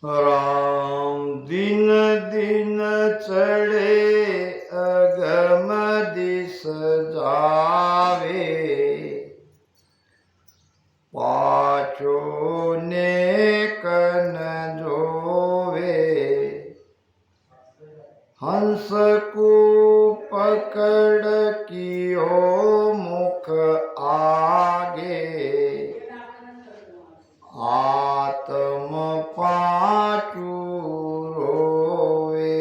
राम दिन दिन चढ़े अगम दिस जावे, पाछो ने कन जोवे। हंस को पकड़ कियो मुख आगे, आत्म पाछू रोवे।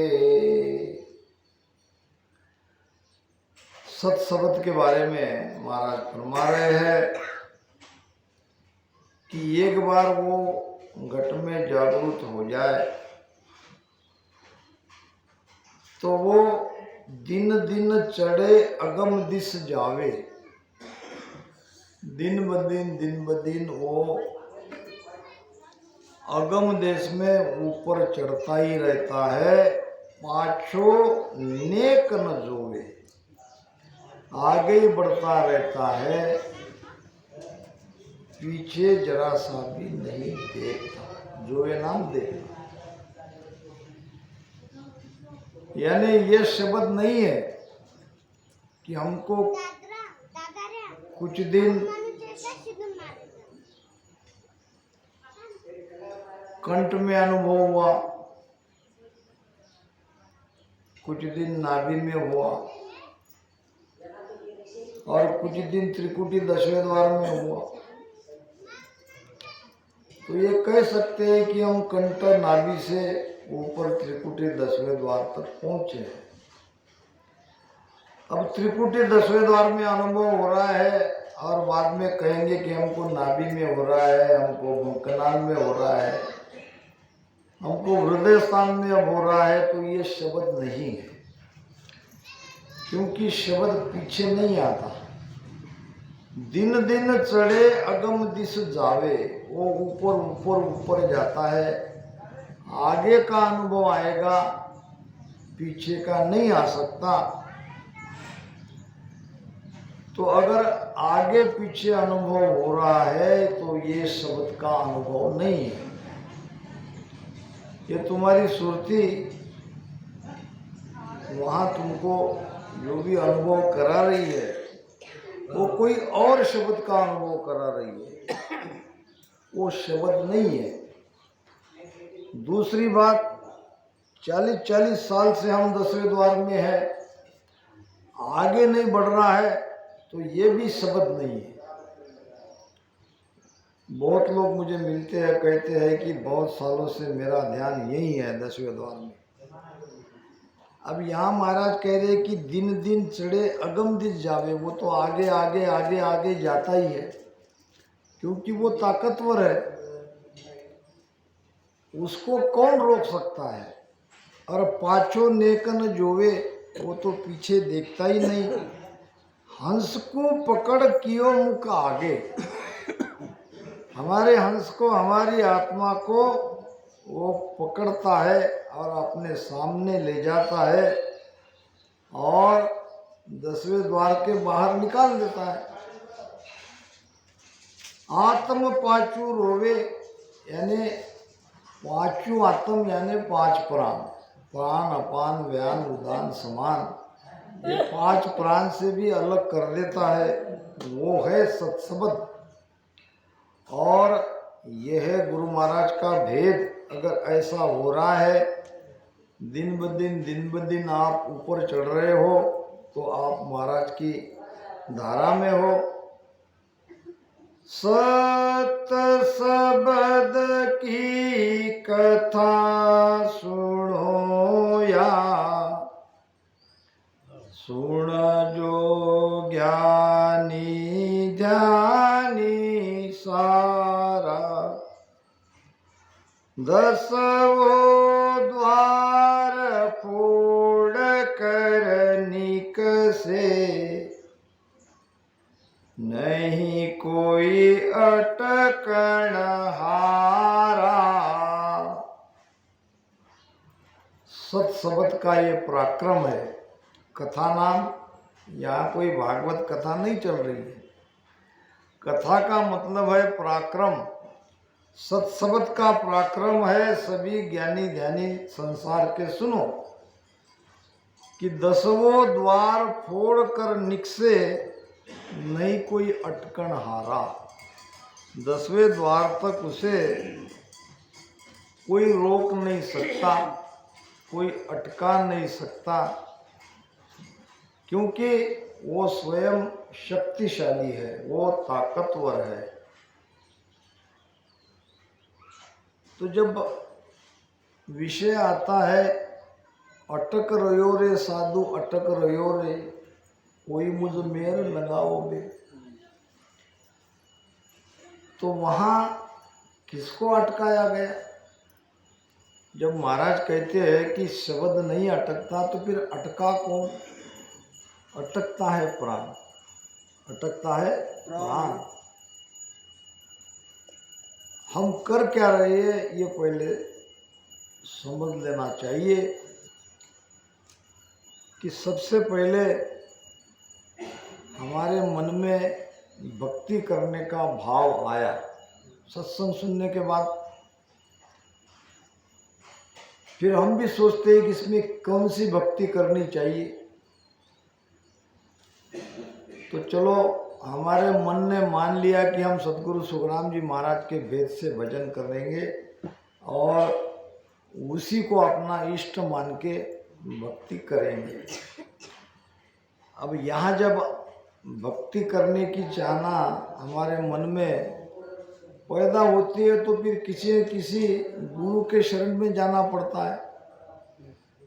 सत शब्द के बारे में महाराज फरमा रहे हैं कि एक बार वो घट में जागरूक हो जाए तो वो दिन दिन चढ़े अगम दिस जावे। दिन ब दिन वो अगम देश में ऊपर चढ़ता ही रहता है। पाछो नेक न जोवे, आगे ही बढ़ता रहता है, पीछे जरा सा भी नहीं देखता। जो ये नाम देखना, यानी ये शब्द नहीं है कि हमको कुछ दिन कंठ में अनुभव हुआ, कुछ दिन नाभि में हुआ और कुछ दिन त्रिकुटी दसवें द्वार में हुआ। तो ये कह सकते हैं कि हम कंठ नाभि से ऊपर त्रिकुटी दसवें द्वार तक पहुंचे हैं। अब त्रिकुटी दसवें द्वार में अनुभव हो रहा है और बाद में कहेंगे कि हमको नाभि में हो रहा है, हमको कनाल में हो रहा है, हमको हृदय स्थान में अब हो रहा है। तो ये शब्द नहीं है, क्योंकि शब्द पीछे नहीं आता। दिन दिन चढ़े अगम दिस जावे, वो ऊपर ऊपर ऊपर जाता है। आगे का अनुभव आएगा, पीछे का नहीं आ सकता। तो अगर आगे पीछे अनुभव हो रहा है तो ये शब्द का अनुभव नहीं है। ये तुम्हारी सुरती वहां तुमको जो भी अनुभव करा रही है वो कोई और शब्द का अनुभव करा रही है, वो शब्द नहीं है। दूसरी बात, 40-40 साल से हम दसवें द्वार में है, आगे नहीं बढ़ रहा है तो ये भी शब्द नहीं है। बहुत लोग मुझे मिलते हैं, कहते हैं कि बहुत सालों से मेरा ध्यान यही है दसवें द्वार में। अब यहाँ महाराज कह रहे कि दिन दिन चढ़े अगम दिस जावे, वो तो आगे आगे आगे आगे जाता ही है, क्योंकि वो ताकतवर है, उसको कौन रोक सकता है। और पाछो नेकन जोवे, वो तो पीछे देखता ही नहीं। हंस को पकड़ कियो मुख आगे, हमारे हंस को, हमारी आत्मा को वो पकड़ता है और अपने सामने ले जाता है और दसवें द्वार के बाहर निकाल देता है। आत्म पांचू रोवे, यानी पांचू आत्म यानी 5 प्राण, प्राण अपान व्यान उदान समान, ये 5 प्राण से भी अलग कर देता है। वो है सत्शब्द। और यह है गुरु महाराज का भेद। अगर ऐसा हो रहा है, दिन ब दिन आप ऊपर चढ़ रहे हो तो आप महाराज की धारा में हो। सत शब्द की कथा सुनो या, सुन जो ज्ञानी जानी सारा। दसवो द्वार फोड़ कर निकसे, नहीं कोई अटकण हारा। सत शब्द का ये पराक्रम है। कथा नाम, यहाँ कोई भागवत कथा नहीं चल रही है। कथा का मतलब है पराक्रम। सत्शब्द का पराक्रम है, सभी ज्ञानी ध्यानी संसार के सुनो, कि 10वां द्वार फोड़ कर निकसे नहीं कोई अटकन हारा। 10वें द्वार तक उसे कोई रोक नहीं सकता, कोई अटका नहीं सकता, क्योंकि वो स्वयं शक्तिशाली है, वो ताकतवर है। तो जब विषय आता है अटक रयो रे साधु अटक रयो रे, कोई मुझ मेर लगाओ बे, तो वहाँ किसको अटकाया गया? जब महाराज कहते हैं कि शब्द नहीं अटकता, तो फिर अटका कौन? अटकता है प्राण, अटकता है प्राण। हम कर क्या रहे हैं ये पहले समझ लेना चाहिए कि सबसे पहले हमारे मन में भक्ति करने का भाव आया सत्संग सुनने के बाद। फिर हम भी सोचते हैं कि इसमें कौन सी भक्ति करनी चाहिए। तो चलो हमारे मन ने मान लिया कि हम सदगुरु सुखराम जी महाराज के भेद से भजन करेंगे और उसी को अपना इष्ट मान के भक्ति करेंगे। अब यहाँ जब भक्ति करने की चाहना हमारे मन में पैदा होती है, तो फिर किसी न किसी गुरु के शरण में जाना पड़ता है।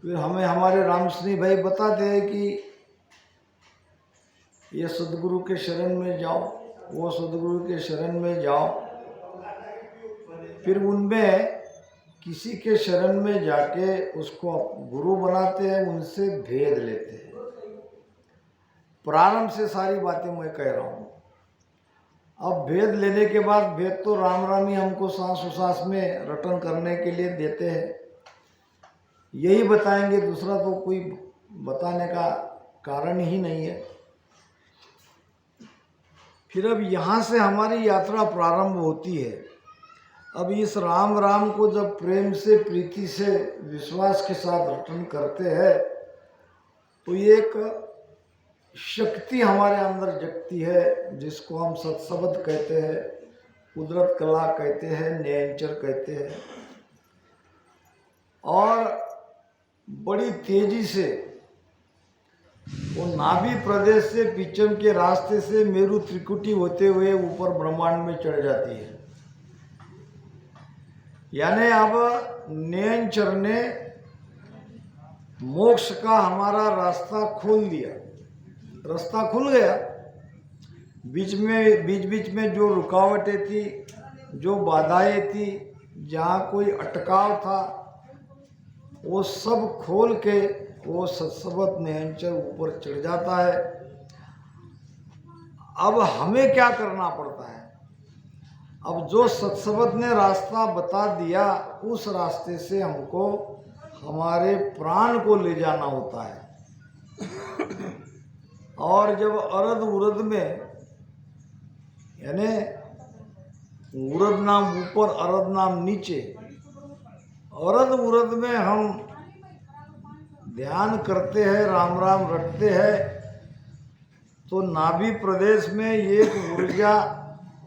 फिर हमें हमारे रामश्री भाई बताते हैं कि ये सदगुरु के शरण में जाओ, वो सदगुरु के शरण में जाओ। फिर उनमें किसी के शरण में जाके उसको गुरु बनाते हैं, उनसे भेद लेते हैं। प्रारंभ से सारी बातें मैं कह रहा हूँ। अब भेद लेने के बाद, भेद तो राम राम ही हमको सांस उसास में रटन करने के लिए देते हैं, यही बताएंगे, दूसरा तो कोई बताने का कारण ही नहीं है। फिर अब यहाँ से हमारी यात्रा प्रारंभ होती है। अब इस राम राम को जब प्रेम से, प्रीति से, विश्वास के साथ रटन करते हैं, तो ये एक शक्ति हमारे अंदर जगती है, जिसको हम सत्शब्द कहते हैं, कुदरत कला कहते हैं, नयनचर कहते हैं। और बड़ी तेजी से वो नाभि प्रदेश से, पिचम के रास्ते से मेरु त्रिकुटी होते हुए ऊपर ब्रह्मांड में चढ़ जाती है। यानी अब नयनचर ने मोक्ष का हमारा रास्ता खोल दिया, रास्ता खुल गया। बीच में जो रुकावटें थी, जो बाधाएं थी, जहाँ कोई अटकाव था, वो सब खोल के वो सत्सबत नयनचर ऊपर चढ़ जाता है। अब हमें क्या करना पड़ता है? अब जो सत्सबत ने रास्ता बता दिया, उस रास्ते से हमको हमारे प्राण को ले जाना होता है। और जब अरद उरद में, यानी उरद नाम ऊपर, अरद नाम नीचे, अरद उरद में हम ध्यान करते हैं, राम राम रटते हैं, तो नाभि प्रदेश में एक ऊर्जा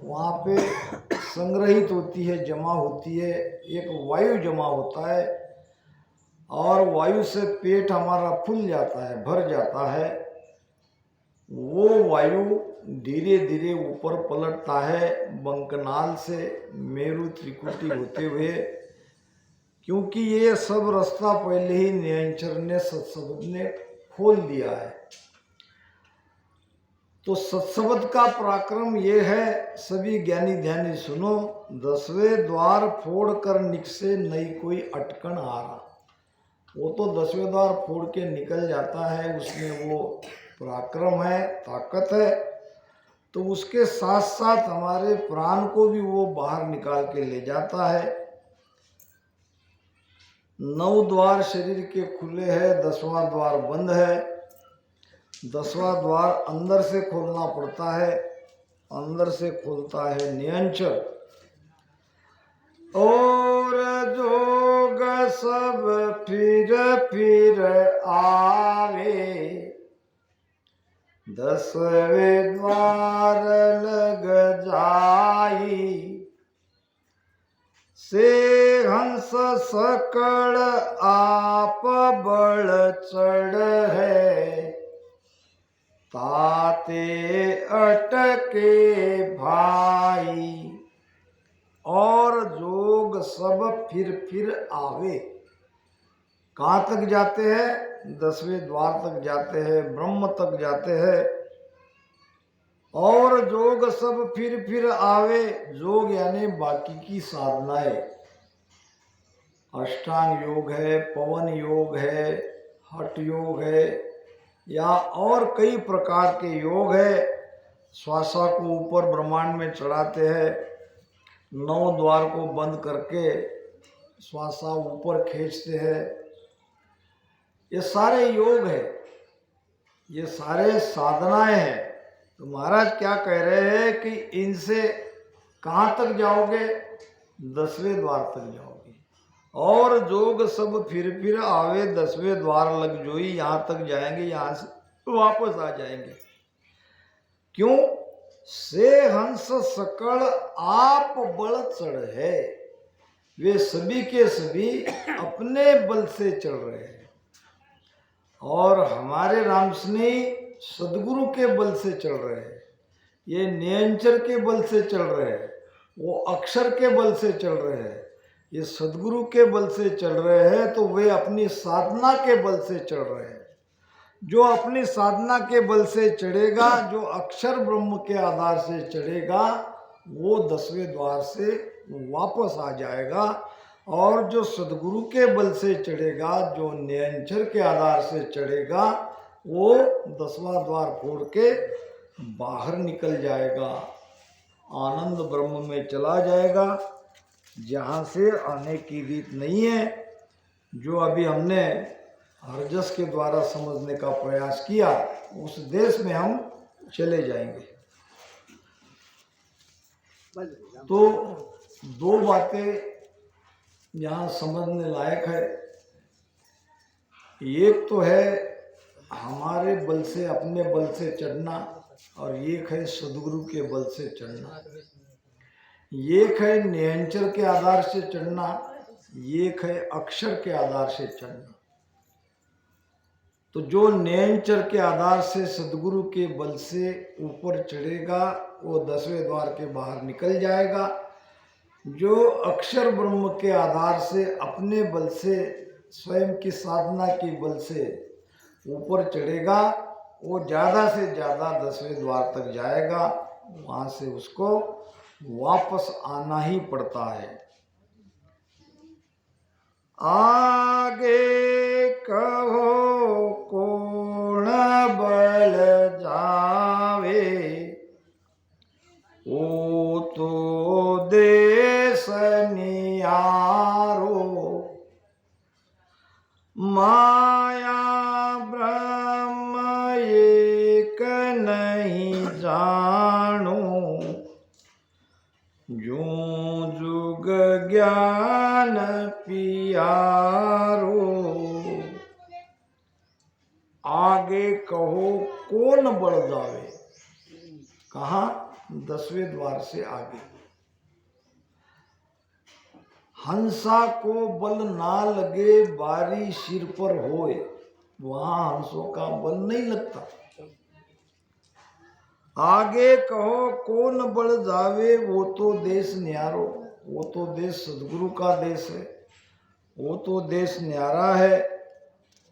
वहाँ पे संग्रहित होती है, जमा होती है, एक वायु जमा होता है, और वायु से पेट हमारा फूल जाता है, भर जाता है। वो वायु धीरे धीरे ऊपर पलटता है, बंकनाल से मेरु त्रिकुटी होते हुए, क्योंकि ये सब रास्ता पहले ही नयनचर ने, सत्सबद ने खोल दिया है। तो सत्सबद का पराक्रम ये है, सभी ज्ञानी ध्यानी सुनो, 10वें द्वार फोड़ कर निकसे नहीं कोई अटकन हारा। वो तो 10वें द्वार फोड़ के निकल जाता है, उसमें वो पराक्रम है, ताकत है। तो उसके साथ साथ हमारे प्राण को भी वो बाहर निकाल के ले जाता है। 9 द्वार शरीर के खुले हैं, 10वां द्वार बंद है। 10वां द्वार अंदर से खोलना पड़ता है, अंदर से खोलता है नयनचर। और जोग सब फिर फिर आवे, 10वें द्वार लग जाई, से हंस सकल आप बल चढ़ है, ताते अटके भाई। और जोग सब फिर आवे, कहाँ तक जाते हैं? 10वें द्वार तक जाते हैं, ब्रह्म तक जाते हैं। और जोग सब फिर आवे, जोग यानी बाकी की साधनाएं, अष्टांग योग है, पवन योग है, हठ योग है, या और कई प्रकार के योग है। श्वासा को ऊपर ब्रह्मांड में चढ़ाते हैं, 9 द्वार को बंद करके श्वासा ऊपर खींचते हैं। ये सारे योग है, ये सारे साधनाएं हैं। तो महाराज क्या कह रहे हैं कि इनसे कहाँ तक जाओगे? 10वें द्वार तक जाओगे। और जोग सब फिर आवे, 10वें द्वार लग जोई, यहाँ तक जाएंगे, यहाँ से वापस आ जाएंगे। क्यों? से हंस सकल आप बल चढ़ है, वे सभी के सभी अपने बल से चल रहे हैं। और हमारे रामसनी सदगुरु के बल से चल रहे हैं, ये नियंचर के बल से चल रहे हैं, वो अक्षर के बल से चल रहे हैं, ये सदगुरु के बल से चल रहे हैं। तो वे अपनी साधना के बल से चल रहे हैं। जो अपनी साधना के बल से चढ़ेगा, जो अक्षर ब्रह्म के आधार से चढ़ेगा, वो 10वें द्वार से वापस आ जाएगा। और जो सदगुरु के बल से चढ़ेगा, जो नियंचर के आधार से चढ़ेगा, वो 10वां द्वार फोड़ के बाहर निकल जाएगा, आनंद ब्रह्म में चला जाएगा, जहाँ से आने की रीत नहीं है। जो अभी हमने हरजस के द्वारा समझने का प्रयास किया, उस देश में हम चले जाएंगे। तो 2 बातें यहाँ समझने लायक है। एक तो है हमारे बल से, अपने बल से चढ़ना, और एक है सदगुरु के बल से चढ़ना। एक है नियंचर के आधार से चढ़ना, एक है अक्षर के आधार से चढ़ना। तो जो नियंचर के आधार से सदगुरु के बल से ऊपर चढ़ेगा, वो 10वें द्वार के बाहर निकल जाएगा। जो अक्षर ब्रह्म के आधार से अपने बल से, स्वयं की साधना के बल से ऊपर चढ़ेगा, वो ज़्यादा से ज़्यादा 10वें द्वार तक जाएगा। वहाँ से उसको वापस आना ही पड़ता है। आगे कहो कौन बल जावे, ओ तो देश नियारो, माया ब्रह्म एक नहीं जानो, जो जुग ज्ञान पियारो। आगे कहो कौन बढ़ जावे, कहाँ? 10वें द्वार से आगे। हंसा को बल ना लगे, बारी सिर पर होए, वहां हंसों का बल नहीं लगता। आगे कहो कौन बढ़ जावे, वो तो देश न्यारो, वो तो देश सदगुरु का देश है, वो तो देश न्यारा है।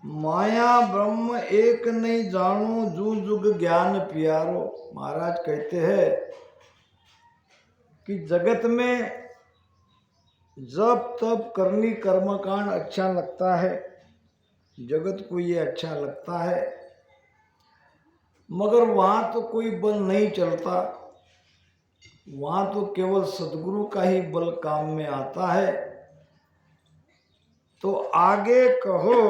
माया ब्रह्म एक नहीं जानो, जू जुग ज्ञान प्यारो। महाराज कहते हैं कि जगत में जब तब करनी कर्मकांड अच्छा लगता है, जगत को ये अच्छा लगता है, मगर वहाँ तो कोई बल नहीं चलता, वहाँ तो केवल सदगुरु का ही बल काम में आता है। तो आगे कहो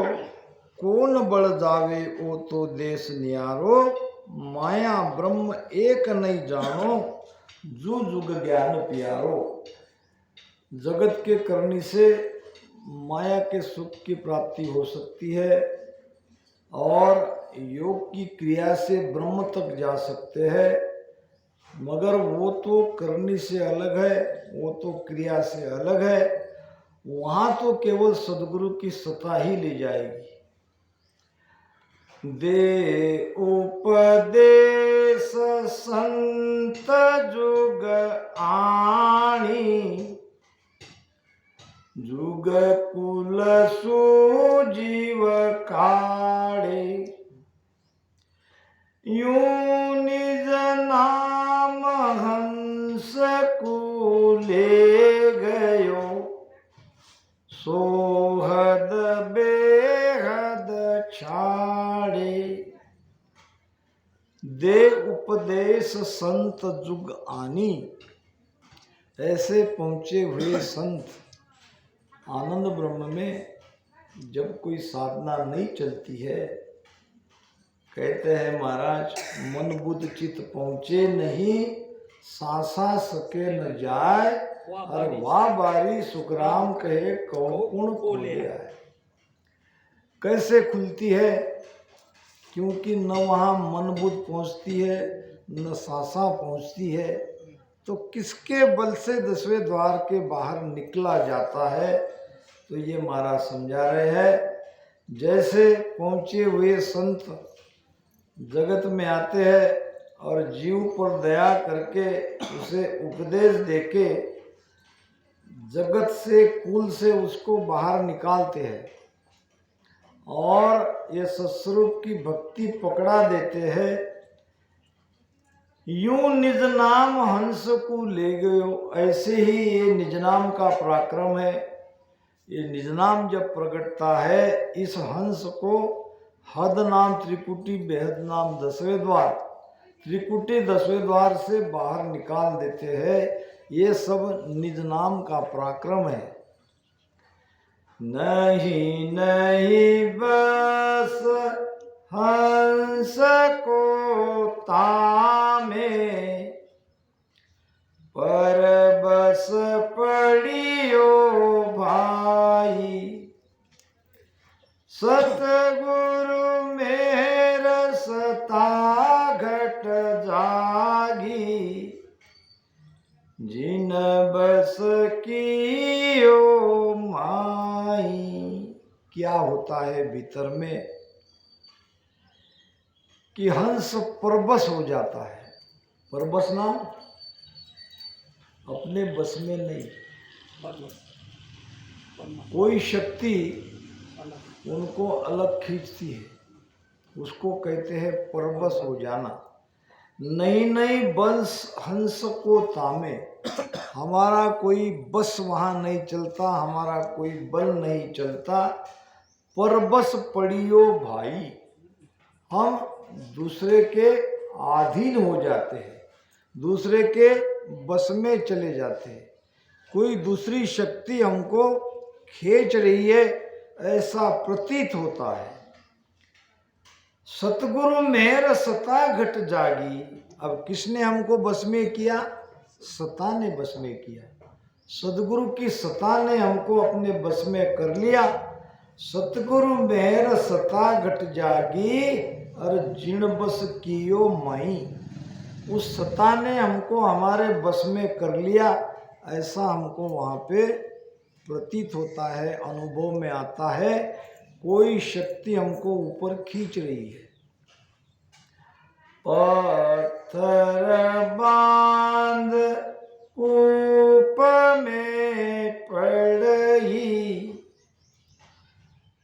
कौन बढ़ जावे, वो तो देश नियारो, माया ब्रह्म एक नहीं जानो, जू जुग ज्ञान प्यारो। जगत के करने से माया के सुख की प्राप्ति हो सकती है और योग की क्रिया से ब्रह्म तक जा सकते हैं, मगर वो तो करने से अलग है, वो तो क्रिया से अलग है। वहाँ तो केवल सदगुरु की सत्ता ही ले जाएगी। दे उपदेश संत जुग आणी, जुग कुल सुजीव काढ़े, यूं निज नाम हंस को ले गयो, सोहद बेहद छाड़े। दे उपदेश संत जुग आनी, ऐसे पहुंचे हुए संत आनंद ब्रह्म में जब कोई साधना नहीं चलती है, कहते हैं महाराज मन बुद्ध चित्त पहुंचे नहीं, सांसा सके न जाए, और वाह बारी सुखराम कहे कौन को ले आए। कैसे खुलती है? क्योंकि न वहाँ मन बुद्ध पहुँचती है न सांसा पहुँचती है, तो किसके बल से 10वें द्वार के बाहर निकला जाता है? तो ये महाराज समझा रहे हैं। जैसे पहुँचे हुए संत जगत में आते हैं और जीव पर दया करके उसे उपदेश देके जगत से कुल से उसको बाहर निकालते हैं और ये सत्स्वरूप की भक्ति पकड़ा देते हैं। यूं निज नाम हंस को ले गयो, ऐसे ही ये निज नाम का पराक्रम है। ये निज नाम जब प्रकटता है, इस हंस को हद नाम त्रिकुटी बेहद नाम 10वें द्वार, त्रिकुटी 10वें द्वार से बाहर निकाल देते हैं। ये सब निज नाम का पराक्रम है। नहीं नहीं बस हंस को तामे, पर बस पड़ियो भाई, सतगुरु मेर सता घट जागी, जिन बस कियो माई। क्या होता है भीतर में कि हंस परबस हो जाता है। परबस नाम अपने बस में नहीं, कोई शक्ति उनको अलग खींचती है, उसको कहते हैं परबस हो जाना। नहीं नहीं बंस हंस को तामे, हमारा कोई बस वहाँ नहीं चलता, हमारा कोई बल नहीं चलता। परबस पड़ियो भाई, हम दूसरे के अधीन हो जाते हैं, दूसरे के बस में चले जाते हैं। कोई दूसरी शक्ति हमको खींच रही है ऐसा प्रतीत होता है। सतगुरु मेर सता घट जागी, अब किसने हमको बस में किया? सता ने बस में किया। सतगुरु की सता ने हमको अपने बस में कर लिया। सतगुरु मेर सता घट जागी, और जिण बस कियो माई, उस सता ने हमको हमारे बस में कर लिया, ऐसा हमको वहाँ पे प्रतीत होता है, अनुभव में आता है। कोई शक्ति हमको ऊपर खींच रही है। पत्थर बांध कूप में पड़ही,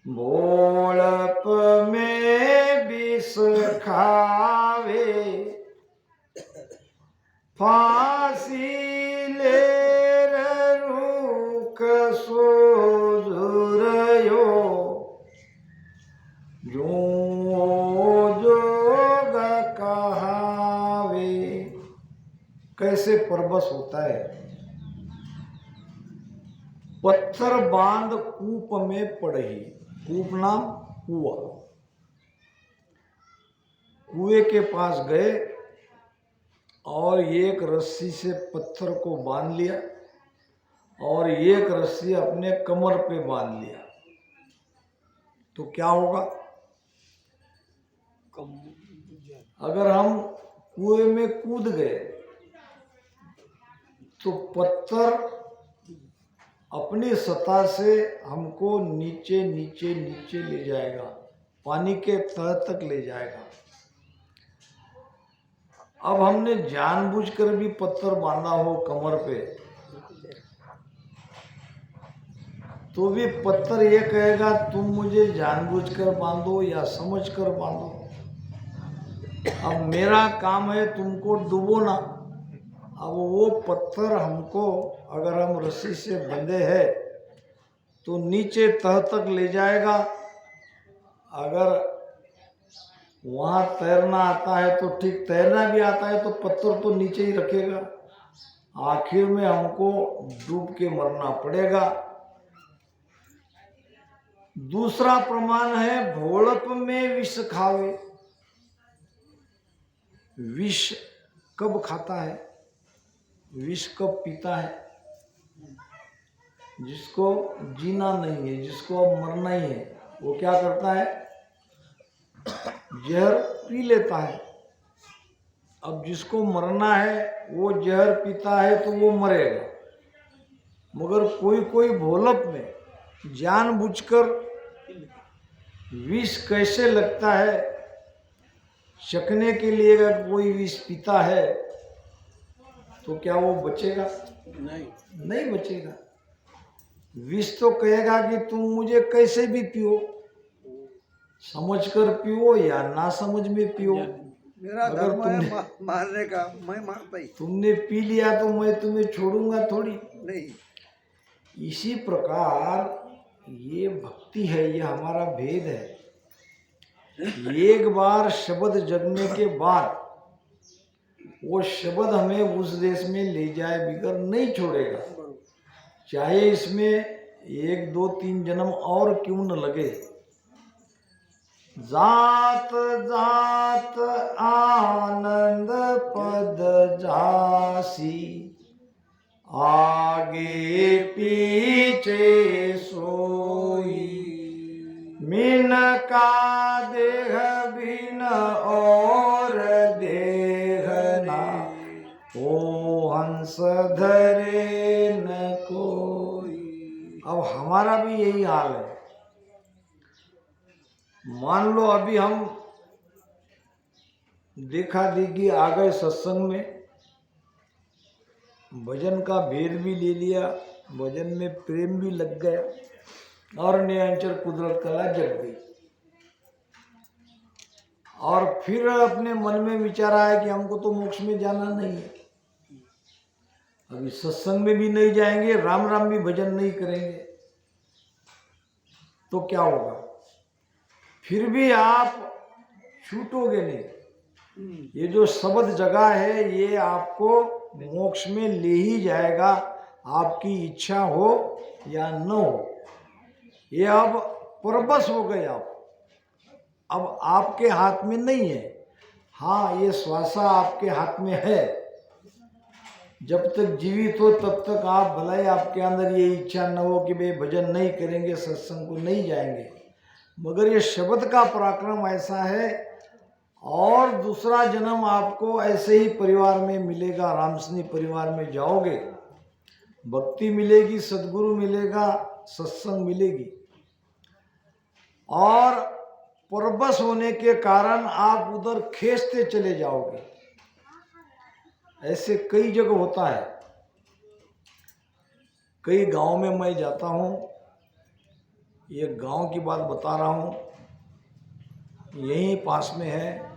बोलप में विष खावे, फांसी ले रूख सोजुरयो, जो जोग कहावे। कैसे परबस होता है? पत्थर बांध कूप में पड़ही, कूप नाम कुआ, कुएं के पास गए और एक रस्सी से पत्थर को बांध लिया और एक रस्सी अपने कमर पे बांध लिया तो क्या होगा? अगर हम कुएं में कूद गए तो पत्थर अपनी सतह से हमको नीचे नीचे नीचे ले जाएगा, पानी के तह तक ले जाएगा। अब हमने जानबूझकर भी पत्थर बांधा हो कमर पे तो भी पत्थर ये कहेगा तुम मुझे जानबूझकर बांधो या समझकर बांधो, अब मेरा काम है तुमको डुबोना। अब वो पत्थर हमको अगर हम रस्सी से बंधे हैं तो नीचे तह तक ले जाएगा। अगर वहाँ तैरना आता है तो ठीक, तैरना भी आता है तो पत्थर तो नीचे ही रखेगा, आखिर में हमको डूब के मरना पड़ेगा। दूसरा प्रमाण है भोलप में विष खावे। विष कब खाता है, विष कब पीता है? जिसको जीना नहीं है, जिसको अब मरना ही है, वो क्या करता है? जहर पी लेता है। अब जिसको मरना है वो जहर पीता है तो वो मरेगा, मगर कोई कोई भोलप में जानबूझकर विष कैसे लगता है चखने के लिए अगर कोई विष पीता है तो क्या वो बचेगा? नहीं बचेगा। विष तो कहेगा कि तुम मुझे कैसे भी पियो, समझकर पियो या ना समझ में पियो, मेरा अगर धर्म तुमने है मारने का, मैं मारता ही तुमने पी लिया तो मैं तुम्हें छोड़ूंगा थोड़ी। नहीं। इसी प्रकार ये भक्ति है, ये हमारा भेद है। एक बार शब्द जगने के बाद वो शब्द हमें उस देश में ले जाए बिगर नहीं छोड़ेगा, चाहे इसमें 1 2 3 जन्म और क्यों न लगे। जात जात आनंद पद जासी, आगे पीछे सोई, मीन का देह बिन और देहना, ओ हंस धरे न कोई। अब हमारा भी यही हाल है। मान लो अभी हम देखा देखी आ गए सत्संग में, भजन का भेद भी ले लिया, भजन में प्रेम भी लग गया और निरंतर कुदरत कला जग गई। और फिर अपने मन में विचार आया कि हमको तो मोक्ष में जाना नहीं है, अभी सत्संग में भी नहीं जाएंगे, राम राम भी भजन नहीं करेंगे तो क्या होगा? फिर भी आप छूटोगे नहीं। ये जो शब्द जगह है ये आपको मोक्ष में ले ही जाएगा, आपकी इच्छा हो या न हो। ये अब परबस हो गए आप, अब आपके हाथ में नहीं है। हाँ, ये श्वासा आपके हाथ में है, जब तक जीवित हो तब तक आप भले आपके अंदर ये इच्छा न हो कि भाई भजन नहीं करेंगे, सत्संग को नहीं जाएंगे, मगर ये शब्द का पराक्रम ऐसा है। और दूसरा जन्म आपको ऐसे ही परिवार में मिलेगा, रामसनी परिवार में जाओगे, भक्ति मिलेगी, सद्गुरु मिलेगा, सत्संग मिलेगी, और परबस होने के कारण आप उधर खींचते चले जाओगे। ऐसे कई जगह होता है। कई गांव में मैं जाता हूँ, ये गांव की बात बता रहा हूँ, यहीं पास में है।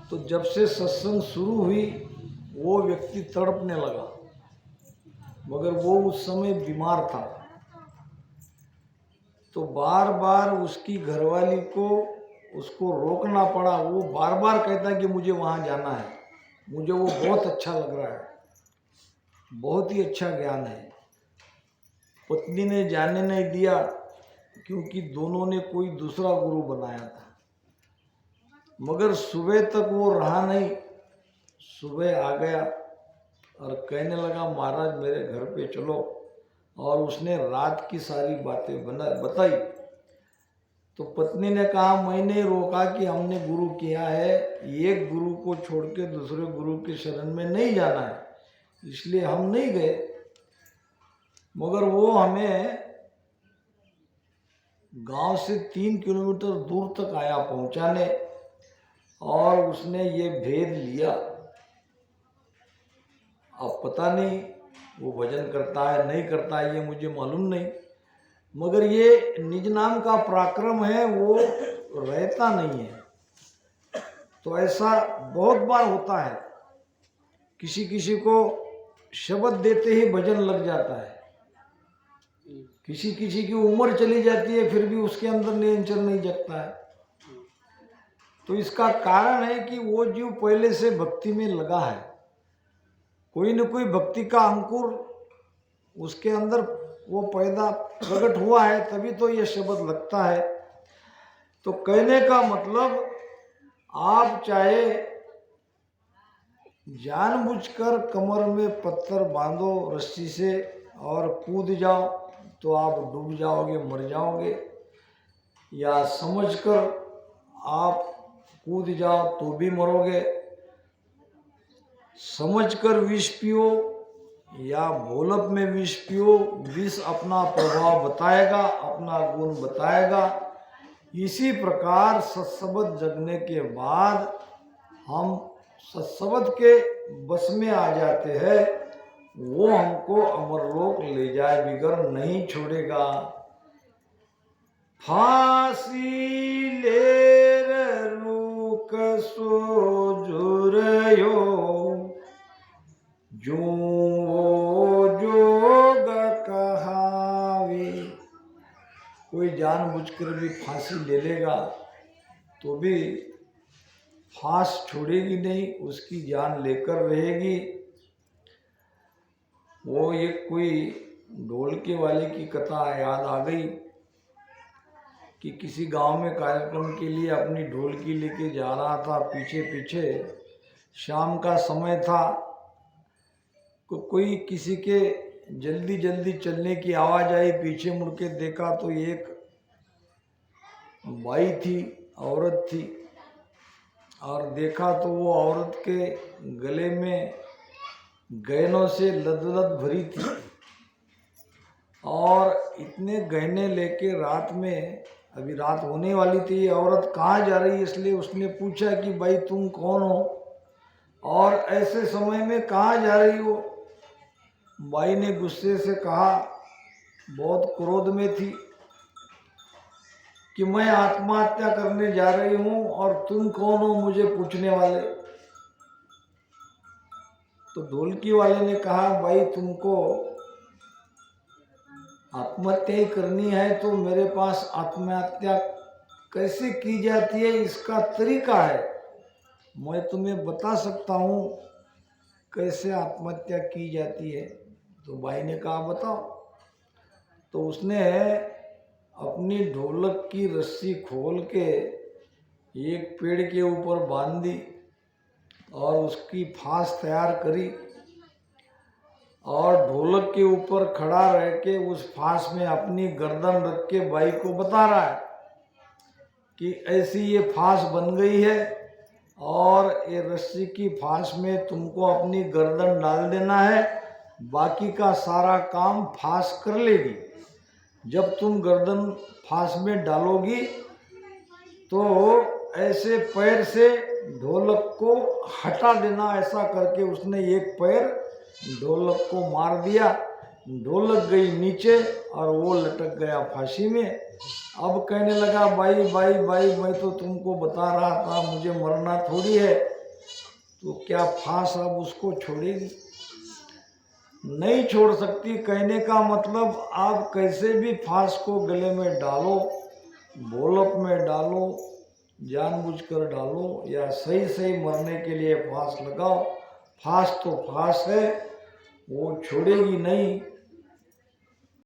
तो जब से सत्संग शुरू हुई वो व्यक्ति तड़पने लगा, मगर वो उस समय बीमार था, तो बार बार उसकी घरवाली को उसको रोकना पड़ा। वो बार बार कहता कि मुझे वहाँ जाना है, मुझे वो बहुत अच्छा लग रहा है, बहुत ही अच्छा ज्ञान है। पत्नी ने जाने नहीं दिया क्योंकि दोनों ने कोई दूसरा गुरु बनाया था, मगर सुबह तक वो रहा नहीं। सुबह आ गया, और कहने लगा महाराज मेरे घर पे चलो, और उसने रात की सारी बातें बताई। तो पत्नी ने कहा मैंने रोका कि हमने गुरु किया है, एक गुरु को छोड़ के दूसरे गुरु के शरण में नहीं जाना है, इसलिए हम नहीं गए। मगर वो हमें गांव से 3 किलोमीटर दूर तक आया पहुंचाने, और उसने ये भेद लिया। अब पता नहीं वो भजन करता है नहीं करता है, ये मुझे मालूम नहीं, मगर ये निज नाम का पराक्रम है, वो रहता नहीं है। तो ऐसा बहुत बार होता है, किसी किसी को शब्द देते ही भजन लग जाता है, किसी किसी की उम्र चली जाती है फिर भी उसके अंदर नियंत्रण नहीं जगता है। तो इसका कारण है कि वो जीव पहले से भक्ति में लगा है, कोई न कोई भक्ति का अंकुर उसके अंदर वो पैदा प्रकट हुआ है, तभी तो ये शब्द लगता है। तो कहने का मतलब आप चाहे जानबूझकर कमर में पत्थर बांधो रस्सी से और कूद जाओ तो आप डूब जाओगे, मर जाओगे, या समझकर आप कूद जाओ तो भी मरोगे। समझकर विष पियो या भोलप में विष पियो, विष अपना प्रभाव बताएगा, अपना गुण बताएगा। इसी प्रकार सत्सबद जगने के बाद हम सत्सबद के बस में आ जाते हैं, वो हमको अमरलोक ले जाए बिगर नहीं छोड़ेगा। फांसी लेर रूक सो जुरयो जो जोग कहावे। कोई जानबूझकर भी फांसी ले लेगा तो भी फांस छोड़ेगी नहीं, उसकी जान लेकर रहेगी। वो एक कोई ढोलके वाले की कथा याद आ गई कि किसी गांव में कार्यक्रम के लिए अपनी ढोलकी लेके जा रहा था, पीछे पीछे शाम का समय था, कोई किसी के जल्दी जल्दी चलने की आवाज़ आई, पीछे मुड़ के देखा तो एक बाई थी, औरत थी, और देखा तो वो औरत के गले में गहनों से लदलद भरी थी, और इतने गहने लेके रात में, अभी रात होने वाली थी, ये औरत कहाँ जा रही है, इसलिए उसने पूछा कि भाई तुम कौन हो और ऐसे समय में कहाँ जा रही हो। बाई ने गुस्से से कहा, बहुत क्रोध में थी, कि मैं आत्महत्या करने जा रही हूँ और तुम कौन हो मुझे पूछने वाले। तो ढोलकी वाले ने कहा, भाई तुमको आत्महत्या ही करनी है तो मेरे पास आत्महत्या कैसे की जाती है इसका तरीका है, मैं तुम्हें बता सकता हूँ कैसे आत्महत्या की जाती है। तो भाई ने कहा बताओ। तो उसने अपनी ढोलक की रस्सी खोल के एक पेड़ के ऊपर बांध दी और उसकी फांस तैयार करी, और ढोलक के ऊपर खड़ा रह के उस फांस में अपनी गर्दन रख के बाई को बता रहा है कि ऐसी ये फांस बन गई है और ये रस्सी की फांस में तुमको अपनी गर्दन डाल देना है, बाकी का सारा काम फांस कर लेगी। जब तुम गर्दन फांस में डालोगी तो ऐसे पैर से ढोलक को हटा देना। ऐसा करके उसने एक पैर ढोलक को मार दिया, ढोलक गई नीचे और वो लटक गया फांसी में। अब कहने लगा, भाई भाई भाई मैं तो तुमको बता रहा था मुझे मरना थोड़ी है, तो क्या फांस अब उसको छोड़ेगी? नहीं छोड़ सकती। कहने का मतलब आप कैसे भी फांस को गले में डालो, भोलप में डालो, जानबूझकर डालो या सही सही मरने के लिए फांस लगाओ, फांस तो फांस है, वो छोड़ेगी नहीं।